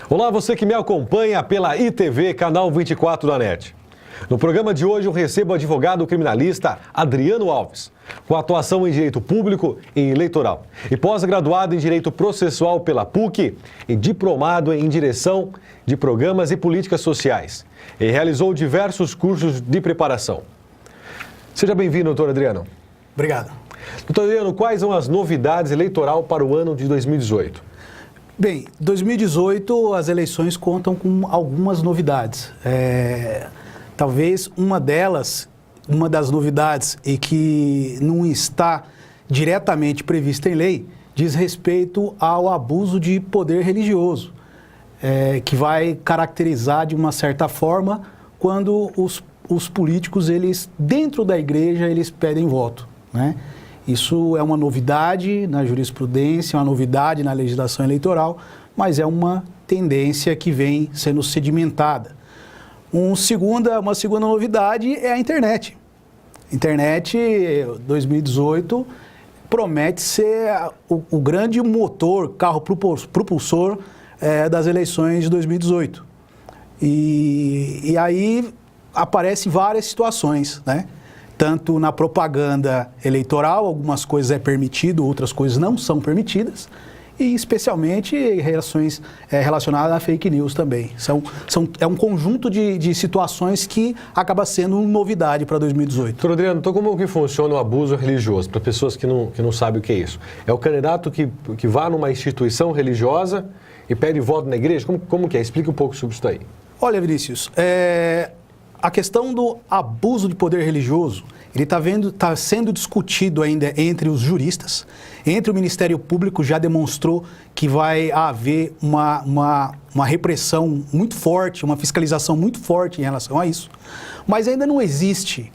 Olá, você que me acompanha pela ITV, canal 24 da NET. No programa de hoje eu recebo o advogado criminalista Adriano Alves, com atuação em Direito Público e Eleitoral, e pós-graduado em Direito Processual pela PUC e diplomado em Direção de Programas e Políticas Sociais, e realizou diversos cursos de preparação. Seja bem-vindo, doutor Adriano. Obrigado. Doutor Adriano, quais são as novidades eleitoral para o ano de 2018? Bem, 2018 as eleições contam com algumas novidades. Talvez uma das novidades e que não está diretamente prevista em lei, diz respeito ao abuso de poder religioso, que vai caracterizar de uma certa forma quando os políticos, eles, dentro da igreja, eles pedem voto, né? Isso é uma novidade na jurisprudência, uma novidade na legislação eleitoral, mas é uma tendência que vem sendo sedimentada. Uma segunda novidade é a internet. Internet 2018 promete ser o grande motor, carro propulsor das eleições de 2018. E aí aparecem várias situações, né? Tanto na propaganda eleitoral, algumas coisas é permitido, outras coisas não são permitidas, e especialmente reações relacionadas a fake news também. É um conjunto de situações que acaba sendo novidade para 2018. Doutor Adriano, então como que funciona o abuso religioso, para pessoas que não sabem o que é isso? É o candidato que vá numa instituição religiosa e pede voto na igreja? Como que é? Explica um pouco sobre isso aí. Olha, Vinícius, a questão do abuso de poder religioso, ele está sendo discutido ainda entre os juristas, entre o Ministério Público já demonstrou que vai haver uma repressão muito forte, uma fiscalização muito forte em relação a isso, mas ainda não existe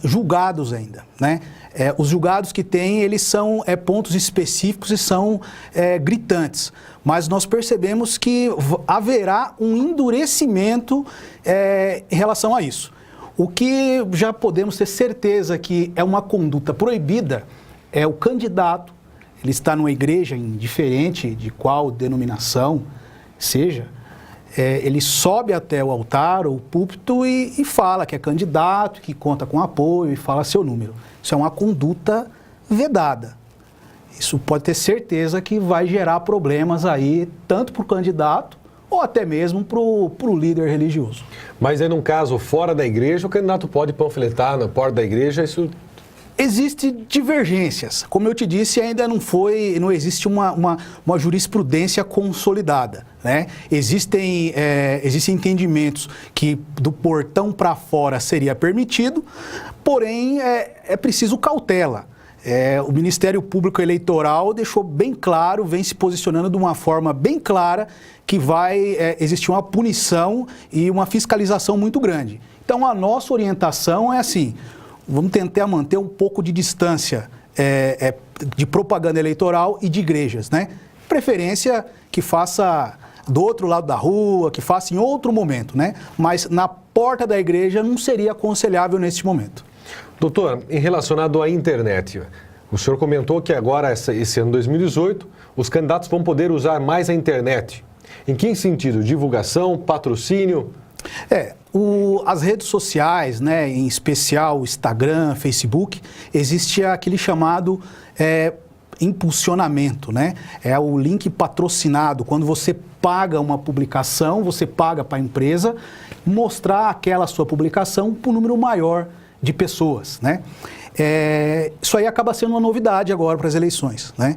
julgados ainda, né? Os julgados que tem, eles são pontos específicos e são gritantes, mas nós percebemos que haverá um endurecimento em relação a isso. O que já podemos ter certeza que é uma conduta proibida é o candidato, ele está numa igreja indiferente de qual denominação seja, ele sobe até o altar ou o púlpito e fala que é candidato, que conta com apoio e fala seu número. Isso é uma conduta vedada. Isso pode ter certeza que vai gerar problemas aí, tanto para o candidato ou até mesmo para o líder religioso. Mas aí, num caso fora da igreja, o candidato pode panfletar na porta da igreja, isso... Existem divergências. Como eu te disse, ainda não existe uma jurisprudência consolidada, né? Existem entendimentos que do portão para fora seria permitido, porém é preciso cautela. O Ministério Público Eleitoral deixou bem claro, vem se posicionando de uma forma bem clara que vai existir uma punição e uma fiscalização muito grande. Então a nossa orientação é assim, vamos tentar manter um pouco de distância de propaganda eleitoral e de igrejas, né? Preferência que faça do outro lado da rua, que faça em outro momento, né? Mas na porta da igreja não seria aconselhável neste momento. Doutor, em relacionado à internet, o senhor comentou que agora, esse ano 2018, os candidatos vão poder usar mais a internet. Em que sentido? Divulgação, patrocínio? As redes sociais, né, em especial o Instagram, Facebook, existe aquele chamado impulsionamento, né? É o link patrocinado. Quando você paga uma publicação, você paga para a empresa mostrar aquela sua publicação para um número maior de pessoas, né? Isso aí acaba sendo uma novidade agora para as eleições, né?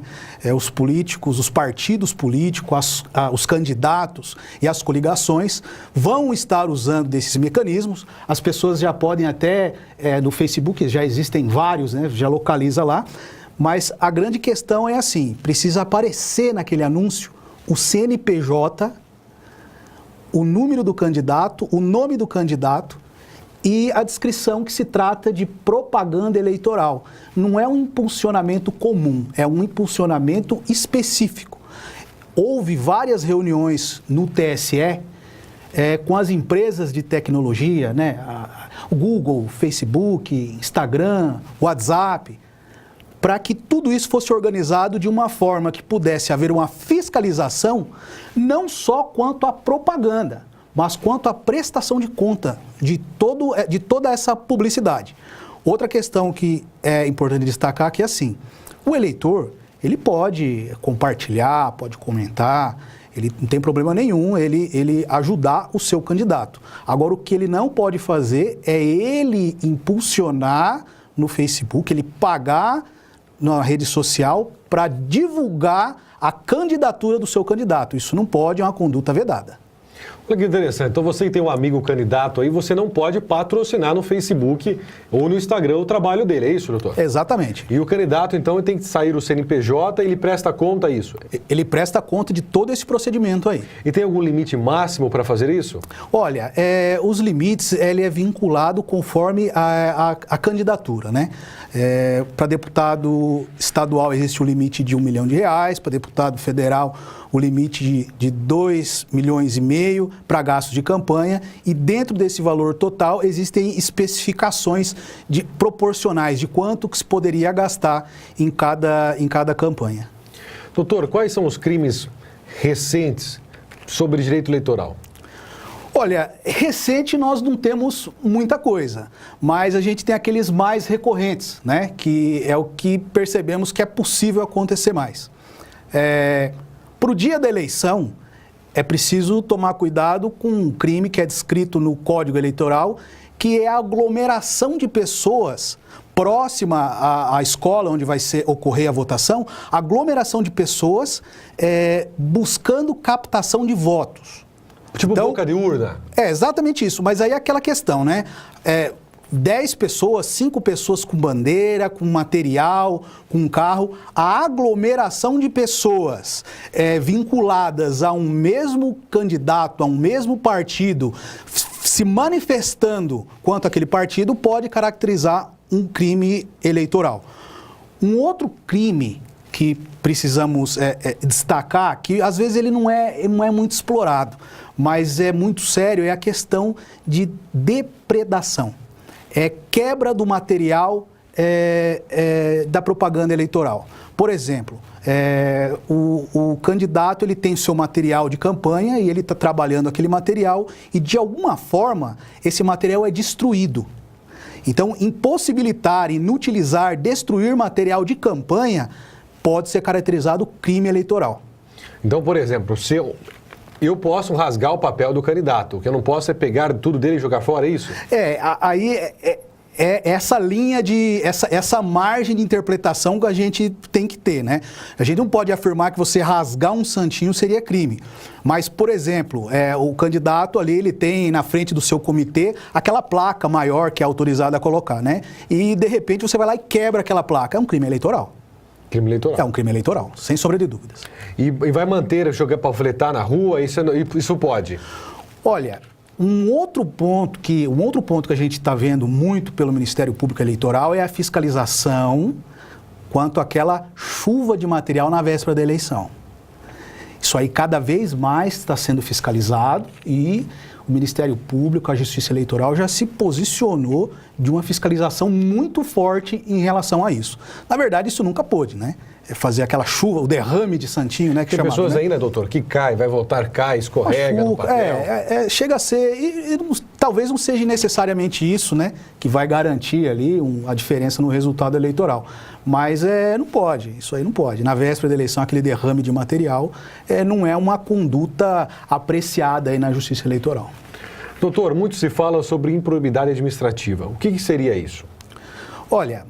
Os políticos, os partidos políticos, os candidatos e as coligações vão estar usando desses mecanismos. As pessoas já podem até, no Facebook já existem vários, né? Já localiza lá, mas a grande questão é assim, precisa aparecer naquele anúncio o CNPJ, o número do candidato, o nome do candidato e a descrição que se trata de propaganda eleitoral. Não é um impulsionamento comum, é um impulsionamento específico. Houve várias reuniões no TSE com as empresas de tecnologia, né? O Google, Facebook, Instagram, WhatsApp, para que tudo isso fosse organizado de uma forma que pudesse haver uma fiscalização, não só quanto à propaganda, mas quanto à prestação de conta de toda essa publicidade. Outra questão que é importante destacar é que, assim, o eleitor, ele pode compartilhar, pode comentar, ele não tem problema nenhum ele ajudar o seu candidato. Agora, o que ele não pode fazer é ele impulsionar no Facebook, ele pagar na rede social para divulgar a candidatura do seu candidato. Isso não pode, é uma conduta vedada. Olha que interessante. Então, você que tem um amigo candidato aí, você não pode patrocinar no Facebook ou no Instagram o trabalho dele, é isso, doutor? Exatamente. E o candidato, então, ele tem que sair o CNPJ e ele presta conta a isso? Ele presta conta de todo esse procedimento aí. E tem algum limite máximo para fazer isso? Olha, os limites, ele é vinculado conforme a candidatura, né? Para deputado estadual existe o limite de R$1 milhão, para deputado federal o limite de 2,5 milhões para gastos de campanha, e dentro desse valor total existem especificações proporcionais de quanto que se poderia gastar em cada campanha. Doutor, quais são os crimes recentes sobre direito eleitoral? Olha, recente nós não temos muita coisa, mas a gente tem aqueles mais recorrentes, né? Que é o que percebemos que é possível acontecer mais. Para o dia da eleição, é preciso tomar cuidado com um crime que é descrito no Código Eleitoral, que é a aglomeração de pessoas próxima à escola onde vai ocorrer a votação, aglomeração de pessoas buscando captação de votos. Tipo então, boca de urna. É exatamente isso, mas aí é aquela questão, né? 10 pessoas, 5 pessoas com bandeira, com material, com carro, a aglomeração de pessoas vinculadas a um mesmo candidato, a um mesmo partido, se manifestando quanto àquele partido, pode caracterizar um crime eleitoral. Um outro crime que precisamos destacar, que às vezes ele não é muito explorado, mas é muito sério, é a questão de depredação. Quebra do material da propaganda eleitoral. Por exemplo, o candidato ele tem seu material de campanha e ele está trabalhando aquele material e, de alguma forma, esse material é destruído. Então, impossibilitar, inutilizar, destruir material de campanha pode ser caracterizado crime eleitoral. Então, por exemplo, se eu posso rasgar o papel do candidato, o que eu não posso é pegar tudo dele e jogar fora, é isso? Aí essa linha essa margem de interpretação que a gente tem que ter, né? A gente não pode afirmar que você rasgar um santinho seria crime. Mas, por exemplo, o candidato ali, ele tem na frente do seu comitê aquela placa maior que é autorizada a colocar, né? E, de repente, você vai lá e quebra aquela placa. É um crime eleitoral. Crime eleitoral. É um crime eleitoral, sem sombra de dúvidas. E vai manter, jogar panfletar na rua, isso pode? Olha, um outro ponto que a gente está vendo muito pelo Ministério Público Eleitoral é a fiscalização quanto àquela chuva de material na véspera da eleição. Isso aí cada vez mais está sendo fiscalizado e o Ministério Público, a Justiça Eleitoral já se posicionou de uma fiscalização muito forte em relação a isso. Na verdade, isso nunca pôde, né? Fazer aquela chuva, o derrame de santinho, né? Que tem pessoas, né, ainda, doutor, que cai, vai voltar, cai, escorrega no papel. Chega a ser, e talvez não seja necessariamente isso, né? Que vai garantir ali a diferença no resultado eleitoral. Mas não pode, isso aí não pode. Na véspera da eleição, aquele derrame de material não é uma conduta apreciada aí na Justiça Eleitoral. Doutor, muito se fala sobre improbidade administrativa. O que seria isso? Olha,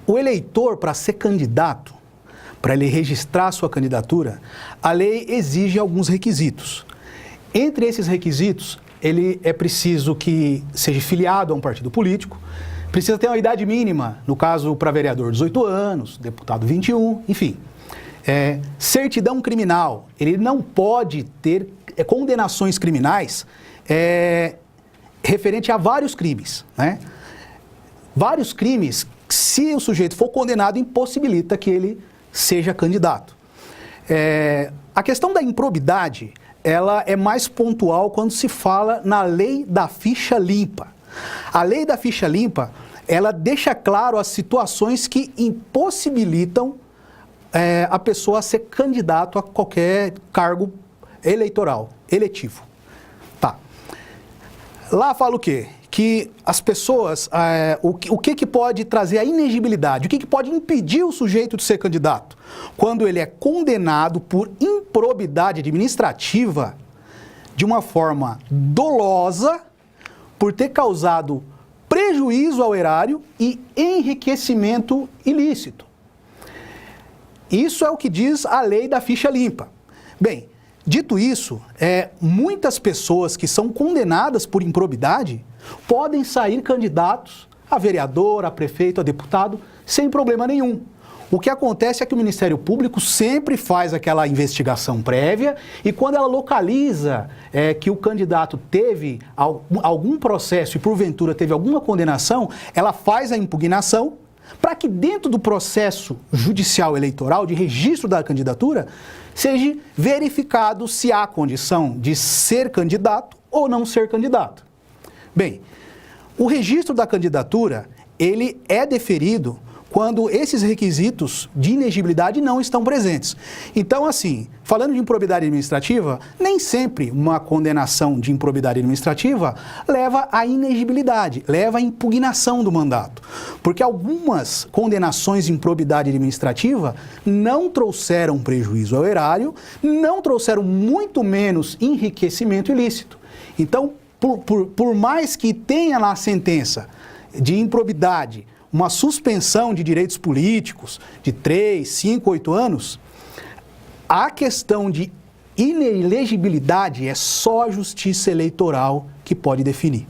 o eleitor, para ser candidato, para ele registrar sua candidatura, a lei exige alguns requisitos. Entre esses requisitos, ele é preciso que seja filiado a um partido político, precisa ter uma idade mínima, no caso, para vereador, 18 anos, deputado 21, enfim. Certidão criminal, ele não pode ter condenações criminais referente a vários crimes, né? Vários crimes, se o sujeito for condenado, impossibilita que ele seja candidato. A questão da improbidade, ela é mais pontual quando se fala na lei da ficha limpa. A lei da ficha limpa, ela deixa claro as situações que impossibilitam a pessoa a ser candidato a qualquer cargo eleitoral, eletivo. Tá. Lá fala o quê? Que as pessoas, o que pode trazer a inegibilidade, o que pode impedir o sujeito de ser candidato? Quando ele é condenado por improbidade administrativa de uma forma dolosa, por ter causado prejuízo ao erário e enriquecimento ilícito. Isso é o que diz a lei da ficha limpa. Bem, dito isso, muitas pessoas que são condenadas por improbidade podem sair candidatos a vereador, a prefeito, a deputado, sem problema nenhum. O que acontece é que o Ministério Público sempre faz aquela investigação prévia e quando ela localiza que o candidato teve algum processo e porventura teve alguma condenação, ela faz a impugnação para que dentro do processo judicial eleitoral de registro da candidatura seja verificado se há condição de ser candidato ou não ser candidato. Bem, o registro da candidatura, ele é deferido quando esses requisitos de inegibilidade não estão presentes. Então, assim, falando de improbidade administrativa, nem sempre uma condenação de improbidade administrativa leva à inegibilidade, leva à impugnação do mandato. Porque algumas condenações de improbidade administrativa não trouxeram prejuízo ao erário, não trouxeram muito menos enriquecimento ilícito. Então, por mais que tenha na sentença de improbidade uma suspensão de direitos políticos de 3, 5, 8 anos, a questão de inelegibilidade é só a Justiça Eleitoral que pode definir.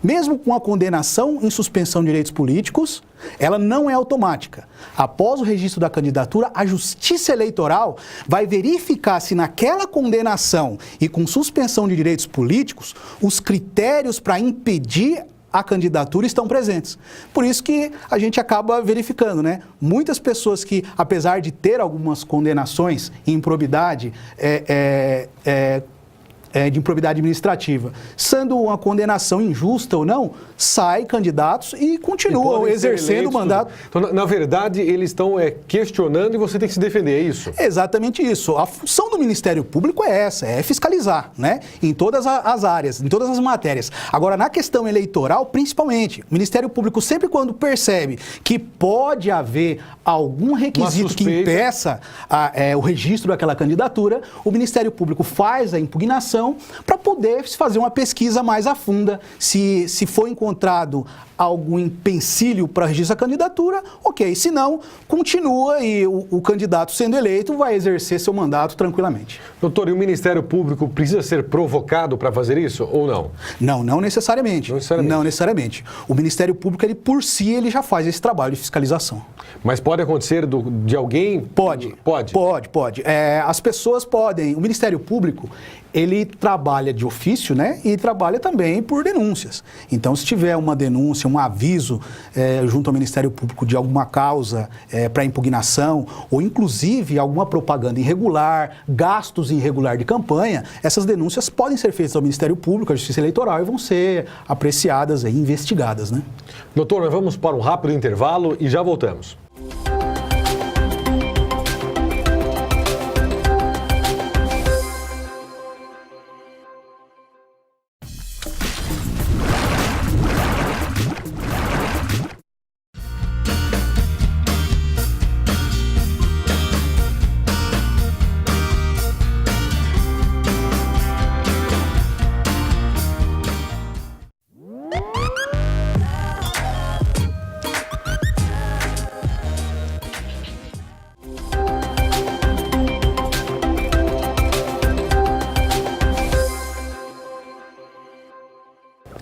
Mesmo com a condenação em suspensão de direitos políticos, ela não é automática. Após o registro da candidatura, a Justiça Eleitoral vai verificar se naquela condenação e com suspensão de direitos políticos, os critérios para impedir a candidatura estão presentes. Por isso que a gente acaba verificando, né? Muitas pessoas que, apesar de ter algumas condenações em improbidade, de improbidade administrativa, sendo uma condenação injusta ou não, saem candidatos e continuam exercendo o mandato. Então, na verdade, eles estão questionando e você tem que se defender, é isso? É exatamente isso. A função do Ministério Público é essa, é fiscalizar, né? Em todas as áreas, em todas as matérias. Agora, na questão eleitoral, principalmente, o Ministério Público sempre quando percebe que pode haver algum requisito que impeça o registro daquela candidatura, o Ministério Público faz a impugnação para poder fazer uma pesquisa mais a funda. Se for encontrado algum empecilho para registrar a candidatura, ok. Se não, continua e o candidato sendo eleito vai exercer seu mandato tranquilamente. Doutor, e o Ministério Público precisa ser provocado para fazer isso ou não? Não necessariamente. Não necessariamente. O Ministério Público, ele por si, ele já faz esse trabalho de fiscalização. Mas pode acontecer de alguém? Pode. As pessoas podem. O Ministério Público, ele trabalha de ofício, né? E trabalha também por denúncias. Então, se tiver uma denúncia, um aviso junto ao Ministério Público de alguma causa para impugnação, ou inclusive alguma propaganda irregular, gastos irregular de campanha, essas denúncias podem ser feitas ao Ministério Público, à Justiça Eleitoral, e vão ser apreciadas e investigadas, né? Doutor, nós vamos para um rápido intervalo e já voltamos.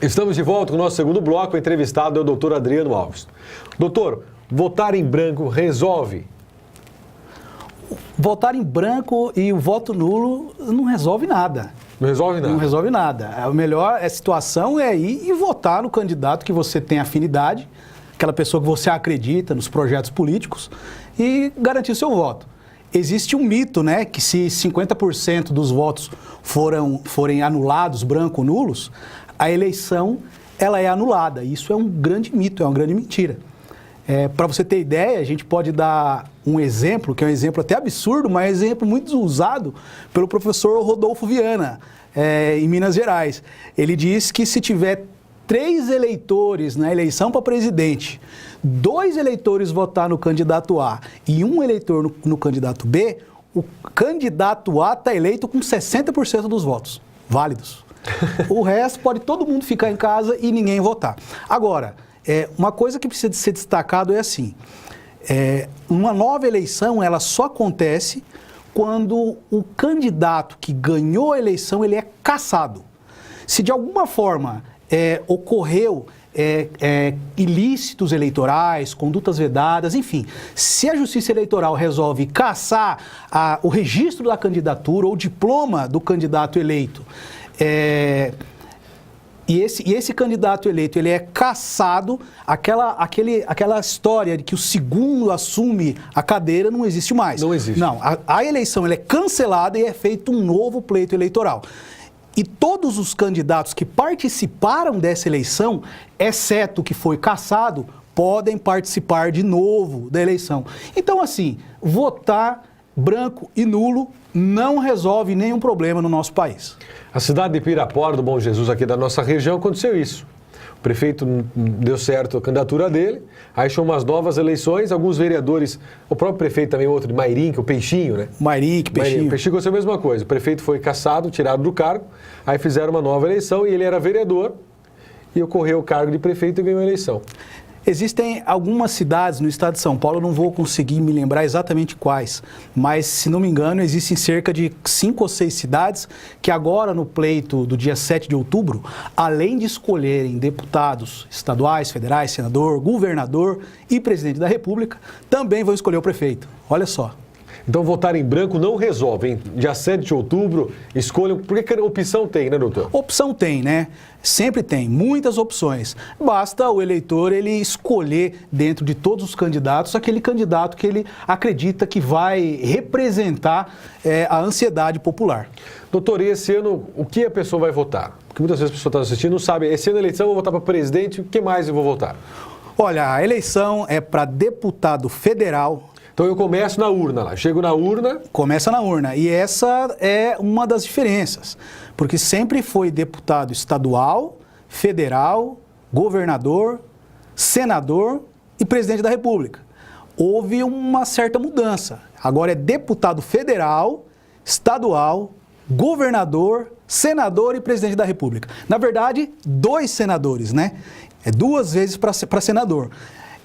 Estamos de volta com o nosso segundo bloco. O entrevistado é o doutor Adriano Alves. Doutor, votar em branco resolve? Votar em branco e o voto nulo não resolve nada. Não resolve nada. Não resolve nada. A melhor situação é ir e votar no candidato que você tem afinidade, aquela pessoa que você acredita nos projetos políticos e garantir seu voto. Existe um mito, né, que se 50% dos votos forem anulados, branco, nulos, a eleição ela é anulada. Isso é um grande mito, é uma grande mentira. Para você ter ideia, a gente pode dar um exemplo, que é um exemplo até absurdo, mas é um exemplo muito usado pelo professor Rodolfo Viana, em Minas Gerais. Ele diz que se tiver 3 eleitores na eleição para presidente, 2 eleitores votar no candidato A e 1 eleitor no candidato B, o candidato A está eleito com 60% dos votos válidos. O resto pode todo mundo ficar em casa e ninguém votar. Agora, uma coisa que precisa de ser destacado é assim, uma nova eleição ela só acontece quando o candidato que ganhou a eleição ele é cassado. Se de alguma forma ocorreu ilícitos eleitorais, condutas vedadas, enfim, se a Justiça Eleitoral resolve cassar o registro da candidatura ou o diploma do candidato eleito, e esse candidato eleito, ele é cassado, aquela história de que o segundo assume a cadeira não existe mais. Não existe. Não, a eleição ela é cancelada e é feito um novo pleito eleitoral. E todos os candidatos que participaram dessa eleição, exceto o que foi cassado, podem participar de novo da eleição. Então, assim, votar branco e nulo não resolve nenhum problema no nosso país. A cidade de Pirapora, do Bom Jesus, aqui da nossa região, aconteceu isso. O prefeito deu certo a candidatura dele, aí chamou umas novas eleições, alguns vereadores, o próprio prefeito também, outro de Mairim, que é o Peixinho, né? Mairim, Peixinho. O Peixinho aconteceu a mesma coisa. O prefeito foi cassado, tirado do cargo, aí fizeram uma nova eleição e ele era vereador e ocorreu o cargo de prefeito e ganhou a eleição. Existem algumas cidades no estado de São Paulo, eu não vou conseguir me lembrar exatamente quais, mas, se não me engano, existem cerca de 5 ou 6 cidades que agora, no pleito do dia 7 de outubro, além de escolherem deputados estaduais, federais, senador, governador e presidente da República, também vão escolher o prefeito. Olha só. Então, votar em branco não resolve, hein? Dia 7 de outubro, escolham. Porque opção tem, né, doutor? Opção tem, né? Sempre tem, muitas opções. Basta o eleitor ele escolher dentro de todos os candidatos aquele candidato que ele acredita que vai representar a ansiedade popular. Doutor, e esse ano, o que a pessoa vai votar? Porque muitas vezes a pessoa está assistindo e não sabe, esse ano a eleição eu vou votar para presidente, o que mais eu vou votar? Olha, a eleição é para deputado federal. Então eu começo na urna lá, chego na urna... Começa na urna, e essa é uma das diferenças, porque sempre foi deputado estadual, federal, governador, senador e presidente da República. Houve uma certa mudança, agora é deputado federal, estadual, governador, senador e presidente da República. Na verdade, 2 senadores, né? 2 vezes para senador.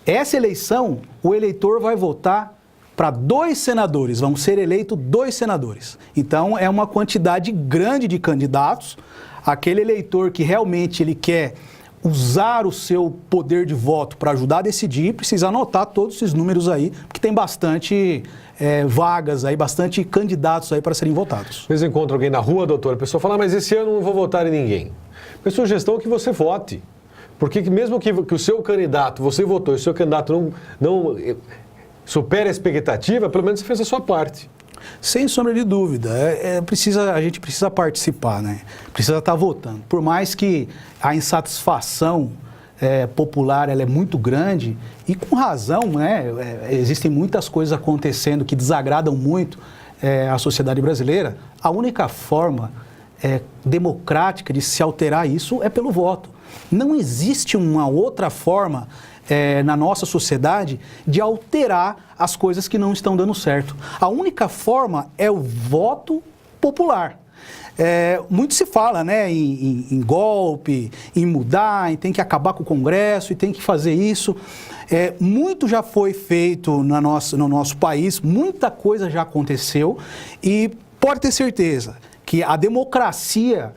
Essa eleição, o eleitor vai votar para 2 senadores, vão ser eleitos 2 senadores. Então, é uma quantidade grande de candidatos. Aquele eleitor que realmente ele quer usar o seu poder de voto para ajudar a decidir, precisa anotar todos esses números aí, porque tem bastante vagas aí, bastante candidatos aí para serem votados. Às vezes encontra alguém na rua, doutor, a pessoa fala, mas esse ano não vou votar em ninguém. Minha sugestão é que você vote. Porque mesmo que o seu candidato, você votou, e o seu candidato não supera a expectativa, pelo menos você fez a sua parte. Sem sombra de dúvida, a gente precisa participar, né? Precisa estar votando. Por mais que a insatisfação popular ela é muito grande, e com razão, né? Existem muitas coisas acontecendo que desagradam muito a sociedade brasileira, a única forma democrática de se alterar isso é pelo voto. Não existe uma outra forma na nossa sociedade de alterar as coisas que não estão dando certo. A única forma é o voto popular. Muito se fala, né, em golpe, em mudar, em tem que acabar com o Congresso, e tem que fazer isso. Muito já foi feito no nosso país, muita coisa já aconteceu, e pode ter certeza que a democracia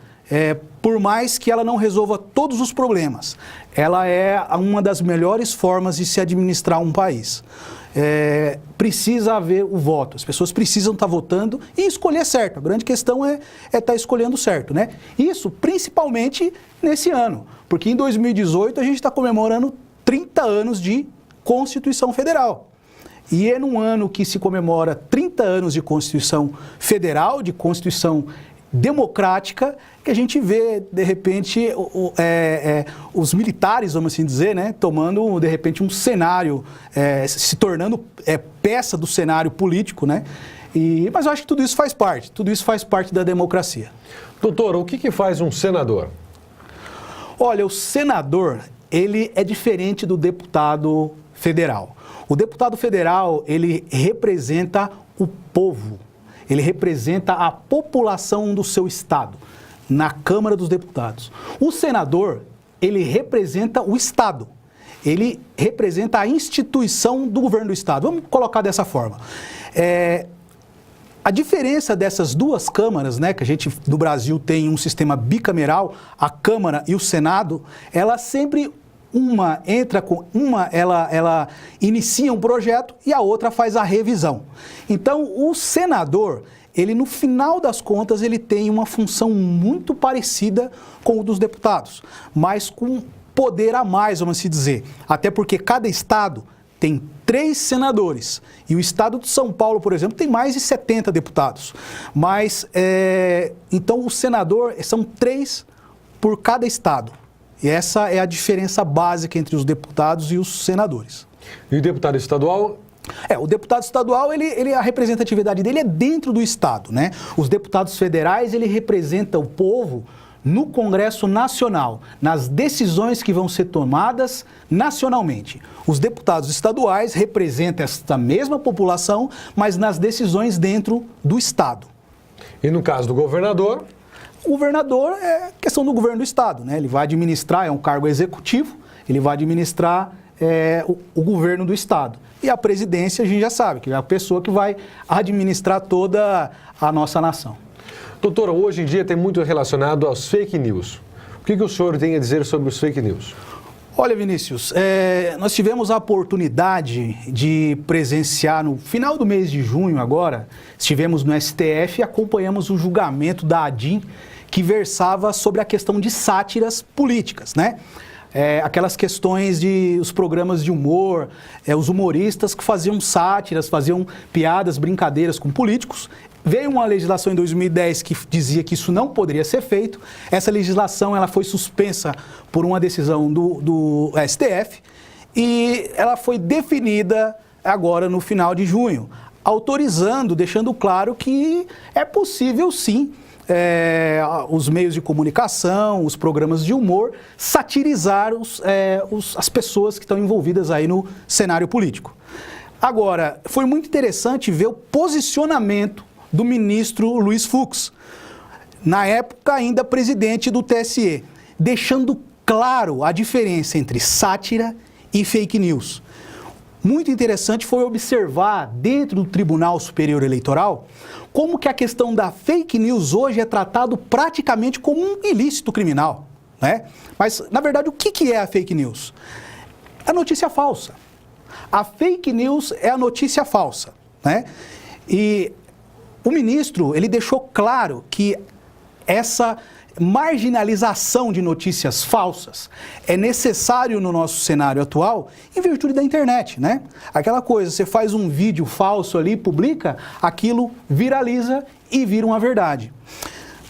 por mais que ela não resolva todos os problemas, ela é uma das melhores formas de se administrar um país. Precisa haver o voto, as pessoas precisam estar votando e escolher certo. A grande questão é estar escolhendo certo, né? Isso principalmente nesse ano, porque em 2018 a gente está comemorando 30 anos de Constituição Federal. E é num ano que se comemora 30 anos de Constituição Federal, de Constituição democrática, que a gente vê, de repente, os militares, vamos assim dizer, né, tomando, de repente, um cenário, se tornando peça do cenário político, né? Mas eu acho que tudo isso faz parte da democracia. Doutor, o que faz um senador? Olha, o senador, ele é diferente do deputado federal. O deputado federal, ele representa o povo. Ele representa a população do seu estado, na Câmara dos Deputados. O senador, ele representa o estado. Ele representa a instituição do governo do estado. Vamos colocar dessa forma. A diferença dessas duas câmaras, né, que a gente no Brasil tem um sistema bicameral, a Câmara e o Senado, ela sempre ela inicia um projeto e a outra faz a revisão. Então, o senador, ele no final das contas, ele tem uma função muito parecida com o dos deputados, mas com poder a mais, vamos assim dizer. Até porque cada estado tem 3 senadores e o estado de São Paulo, por exemplo, tem mais de 70 deputados. Mas, então, o senador são 3 por cada estado. E essa é a diferença básica entre os deputados e os senadores. E o deputado estadual? O deputado estadual, a representatividade dele é dentro do estado, né? Os deputados federais, ele representa o povo no Congresso Nacional, nas decisões que vão ser tomadas nacionalmente. Os deputados estaduais representam esta mesma população, mas nas decisões dentro do estado. E no caso do governador? O governador é questão do governo do estado, né? Ele vai administrar, é um cargo executivo, ele vai administrar o governo do estado. E a presidência, a gente já sabe, que é a pessoa que vai administrar toda a nossa nação. Doutora, hoje em dia tem muito relacionado aos fake news. O que o senhor tem a dizer sobre os fake news? Olha, Vinícius, nós tivemos a oportunidade de presenciar no final do mês de junho agora, estivemos no STF e acompanhamos o julgamento da ADIM, que versava sobre a questão de sátiras políticas, né? Aquelas questões de os programas de humor, os humoristas que faziam sátiras, faziam piadas, brincadeiras com políticos. Veio uma legislação em 2010 que dizia que isso não poderia ser feito. Essa legislação ela foi suspensa por uma decisão do STF e ela foi definida agora no final de junho, autorizando, deixando claro que é possível sim os meios de comunicação, os programas de humor, satirizar as pessoas que estão envolvidas aí no cenário político. Agora, foi muito interessante ver o posicionamento do ministro Luiz Fux, na época ainda presidente do TSE, deixando claro a diferença entre sátira e fake news. Muito interessante foi observar dentro do Tribunal Superior Eleitoral como que a questão da fake news hoje é tratado praticamente como um ilícito criminal, né? Mas, na verdade, o que é a fake news? É a notícia falsa. A fake news é a notícia falsa, né? E o ministro, ele deixou claro que essa marginalização de notícias falsas é necessário no nosso cenário atual em virtude da internet, né? Aquela coisa, você faz um vídeo falso ali, publica, aquilo viraliza e vira uma verdade.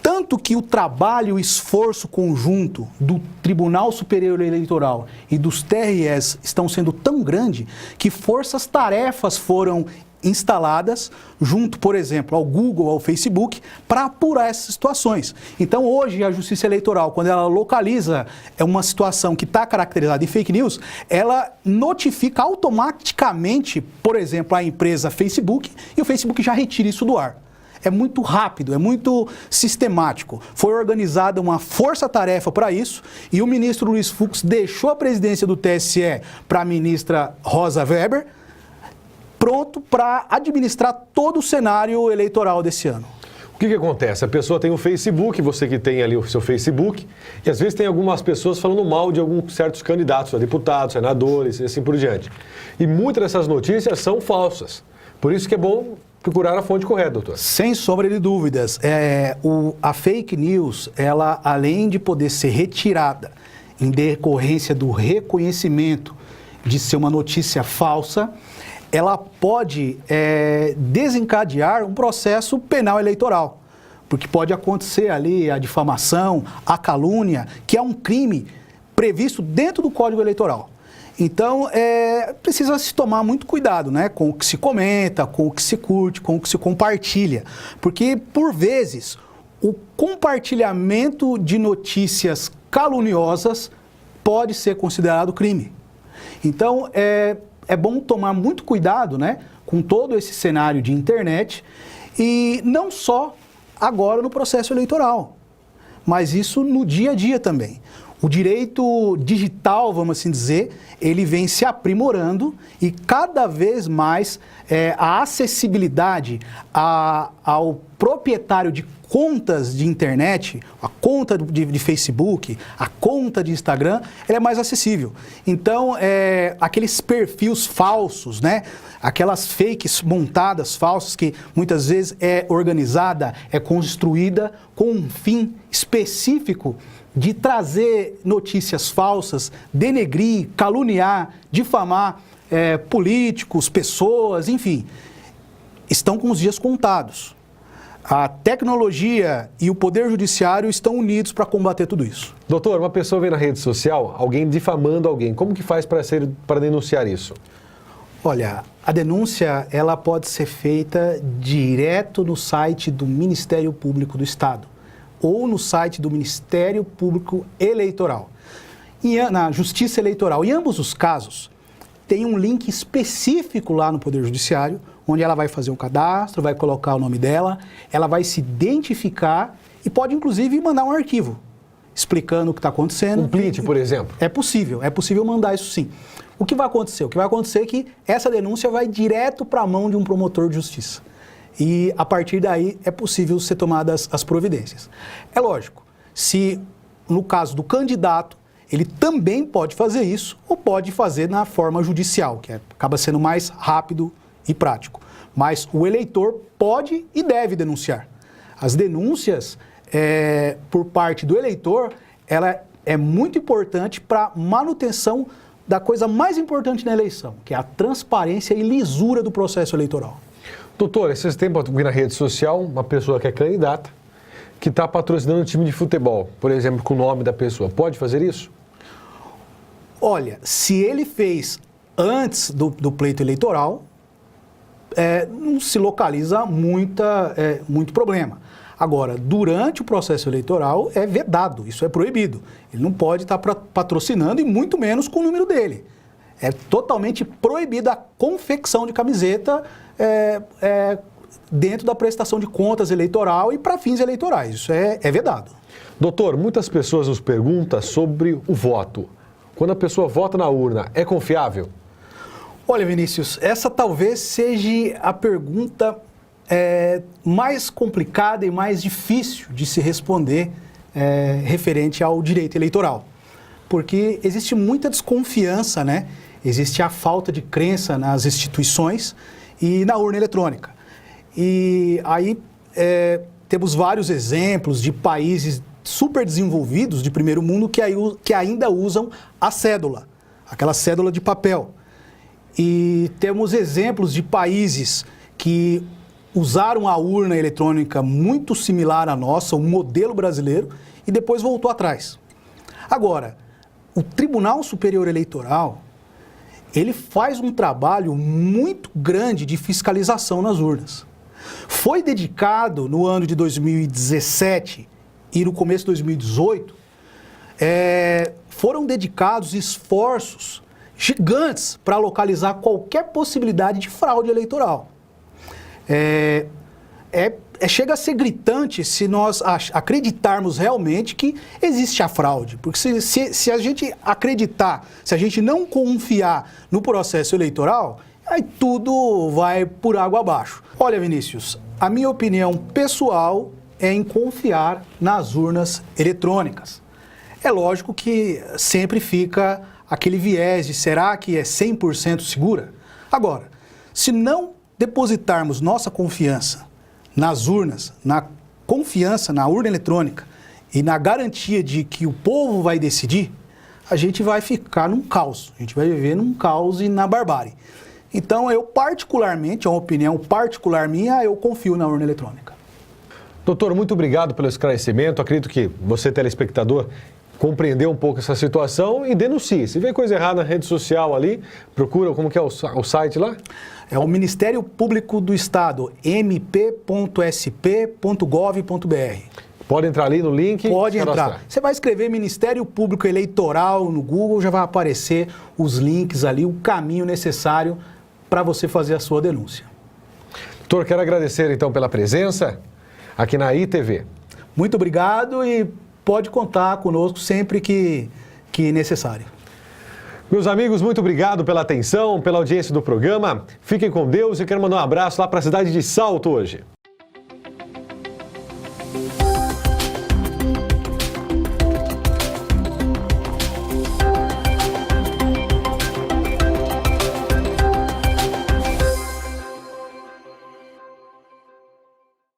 Tanto que o trabalho e o esforço conjunto do Tribunal Superior Eleitoral e dos TREs estão sendo tão grande que forças-tarefas foram instaladas junto, por exemplo, ao Google, ao Facebook, para apurar essas situações. Então, hoje, a Justiça Eleitoral, quando ela localiza uma situação que está caracterizada em fake news, ela notifica automaticamente, por exemplo, a empresa Facebook, e o Facebook já retira isso do ar. É muito rápido, é muito sistemático. Foi organizada uma força-tarefa para isso e o ministro Luiz Fux deixou a presidência do TSE para a ministra Rosa Weber, pronto para administrar todo o cenário eleitoral desse ano. que acontece? A pessoa tem o Facebook, você que tem ali o seu Facebook, e às vezes tem algumas pessoas falando mal de alguns certos candidatos a deputados, senadores e assim por diante. E muitas dessas notícias são falsas. Por isso que é bom procurar a fonte correta, doutor. Sem sombra de dúvidas. A fake news, ela, além de poder ser retirada em decorrência do reconhecimento de ser uma notícia falsa, ela pode desencadear um processo penal eleitoral. Porque pode acontecer ali a difamação, a calúnia, que é um crime previsto dentro do Código Eleitoral. Então, precisa se tomar muito cuidado, né, com o que se comenta, com o que se curte, com o que se compartilha. Porque, por vezes, o compartilhamento de notícias caluniosas pode ser considerado crime. Então, é bom tomar muito cuidado, né, com todo esse cenário de internet e não só agora no processo eleitoral, mas isso no dia a dia também. O direito digital, vamos assim dizer, ele vem se aprimorando e cada vez mais a acessibilidade ao proprietário de contas de internet, a conta de Facebook, a conta de Instagram, ela é mais acessível. Então, aqueles perfis falsos, né? Aquelas fakes montadas falsas que muitas vezes é organizada, é construída com um fim específico de trazer notícias falsas, denegrir, caluniar, difamar políticos, pessoas, enfim, estão com os dias contados. A tecnologia e o Poder Judiciário estão unidos para combater tudo isso. Doutor, uma pessoa vê na rede social alguém difamando alguém. Como que faz para denunciar isso? Olha, a denúncia ela pode ser feita direto no site do Ministério Público do Estado ou no site do Ministério Público Eleitoral, na Justiça Eleitoral. Em ambos os casos, tem um link específico lá no Poder Judiciário, onde ela vai fazer um cadastro, vai colocar o nome dela, ela vai se identificar e pode, inclusive, mandar um arquivo explicando o que está acontecendo. Um print, por exemplo? É possível mandar isso sim. O que vai acontecer? O que vai acontecer é que essa denúncia vai direto para a mão de um promotor de justiça. E, a partir daí, é possível ser tomadas as providências. É lógico, se, no caso do candidato, ele também pode fazer isso ou pode fazer na forma judicial, que acaba sendo mais rápido e prático. Mas o eleitor pode e deve denunciar. As denúncias, por parte do eleitor, ela é muito importante para a manutenção da coisa mais importante na eleição, que é a transparência e lisura do processo eleitoral. Doutor, esses tempos eu vi na rede social uma pessoa que é candidata, que está patrocinando um time de futebol, por exemplo, com o nome da pessoa. Pode fazer isso? Olha, se ele fez antes do pleito eleitoral, não se localiza muito problema. Agora, durante o processo eleitoral é vedado, isso é proibido. Ele não pode estar patrocinando e muito menos com o número dele. É totalmente proibida a confecção de camiseta dentro da prestação de contas eleitoral e para fins eleitorais. Isso é vedado. Doutor, muitas pessoas nos perguntam sobre o voto. Quando a pessoa vota na urna, é confiável? Olha, Vinícius, essa talvez seja a pergunta mais complicada e mais difícil de se responder referente ao direito eleitoral. Porque existe muita desconfiança, né? Existe a falta de crença nas instituições e na urna eletrônica. E aí temos vários exemplos de países super desenvolvidos de primeiro mundo que ainda usam a cédula, aquela cédula de papel. E temos exemplos de países que usaram a urna eletrônica muito similar à nossa, o modelo brasileiro, e depois voltou atrás. Agora, o Tribunal Superior Eleitoral, ele faz um trabalho muito grande de fiscalização nas urnas. Foi dedicado no ano de 2017 e no começo de 2018, foram dedicados esforços gigantes para localizar qualquer possibilidade de fraude eleitoral. Chega a ser gritante se nós acreditarmos realmente que existe a fraude. Porque se a gente acreditar, se a gente não confiar no processo eleitoral, aí tudo vai por água abaixo. Olha, Vinícius, A minha opinião pessoal é em confiar nas urnas eletrônicas. É lógico que sempre fica aquele viés de será que é 100% segura? Agora, se não depositarmos nossa confiança nas urnas, na confiança na urna eletrônica e na garantia de que o povo vai decidir, a gente vai ficar num caos. A gente vai viver num caos e na barbárie. Então, eu particularmente, é uma opinião particular minha, eu confio na urna eletrônica. Doutor, muito obrigado pelo esclarecimento. Acredito que você, telespectador, compreendeu um pouco essa situação e denuncie. Se vê coisa errada na rede social ali, procura, como que é o site lá? É o Ministério Público do Estado, mp.sp.gov.br. Pode entrar ali no link? Pode entrar. Você vai escrever Ministério Público Eleitoral no Google, já vai aparecer os links ali, o caminho necessário para você fazer a sua denúncia. Doutor, quero agradecer então pela presença aqui na ITV. Muito obrigado e pode contar conosco sempre que necessário. Meus amigos, muito obrigado pela atenção, pela audiência do programa. Fiquem com Deus e quero mandar um abraço lá para a cidade de Salto hoje.